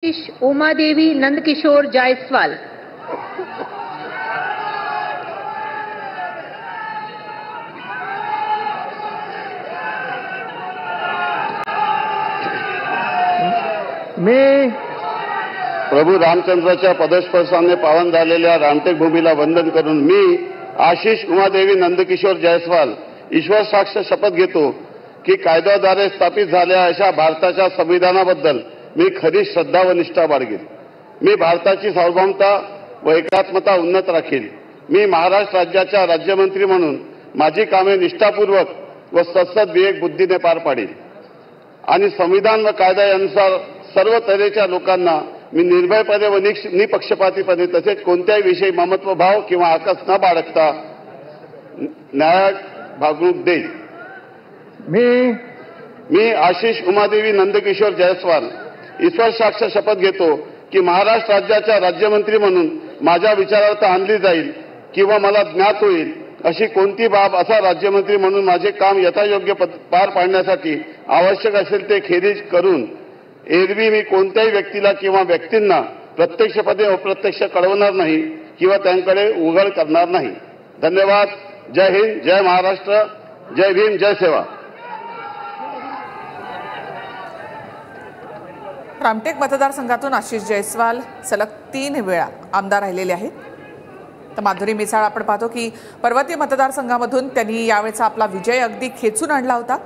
उमादेवी नंदकिशोर जायसवाल। मी प्रभू रामचंद्राच्या पदस्पर्शाने पावन झालेल्या रामटेक भूमीला वंदन करून मी आशिष उमादेवी नंदकिशोर जायसवाल ईश्वर साक्ष शपथ घेतो की कायद्याद्वारे स्थापित झालेल्या अशा भारताच्या संविधानाबद्दल मी खरी श्रद्धा व निष्ठा बाळगेन। मी भारताची सार्वभौमता व एकात्मता उन्नत राखील। मी महाराष्ट्र राज्याच्या राज्यमंत्री म्हणून माझी कामे निष्ठापूर्वक व सत्सद विवेक बुद्धीने पार पाडेन आणि संविधान व कायद्यानुसार सर्व तऱ्हेच्या लोकांना मी निर्भयपणे व निपक्षपातीपणे तसेच कोणत्याही विषयी ममत्व भाव किंवा आकस न बाळगता न्याय वागणूक देईन। मी आशिष उमादेवी नंदकिशोर जायसवाल ईश्वर साक्ष शपथ घेतो की महाराष्ट्र राज्याच्या राज्यमंत्री म्हणून माझ्या विचारार्थ आणली जाईल किंवा मला ज्ञात होईल अशी कोणती बाब असा राज्यमंत्री म्हणून माझे काम यथायोग्य पार पाडण्यासाठी आवश्यक असेल ते खेरीज करून एरवी मी कोणत्याही व्यक्तीला किंवा व्यक्तींना प्रत्यक्षपणे अप्रत्यक्ष कळवणार नाही किंवा त्यांकडे उघड करणार नाही। धन्यवाद। जय हिंद, जय महाराष्ट्र, जय भीम, जय सेवा। रामटेक मतदारसंघातून आशिष जायसवाल सलग 3 वेळा आमदार राहिलेले आहेत। तर माधुरी मिसाळ आपण पाहतो की पर्वतीय मतदारसंघामधून त्यांनी यावेळेचा आपला विजय अगदी खेचून आणला होता।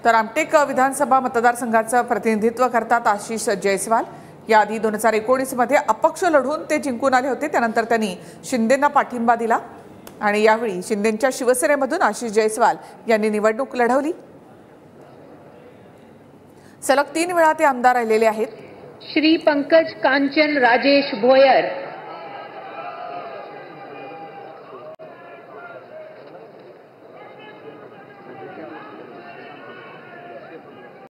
तर रामटेक विधानसभा मतदारसंघाचं प्रतिनिधित्व करतात आशिष जायसवाल। याआधी 2019 मध्ये अपक्ष लढून ते जिंकून आले होते। त्यानंतर त्यांनी शिंदेंना पाठिंबा दिला आणि यावेळी शिंदेंच्या शिवसेनेमधून आशिष जायसवाल यांनी निवडणूक लढवली। सलग 3 वेळा ते आमदार राहिलेले आहेत। श्री पंकज कांचन राजेश भोयर।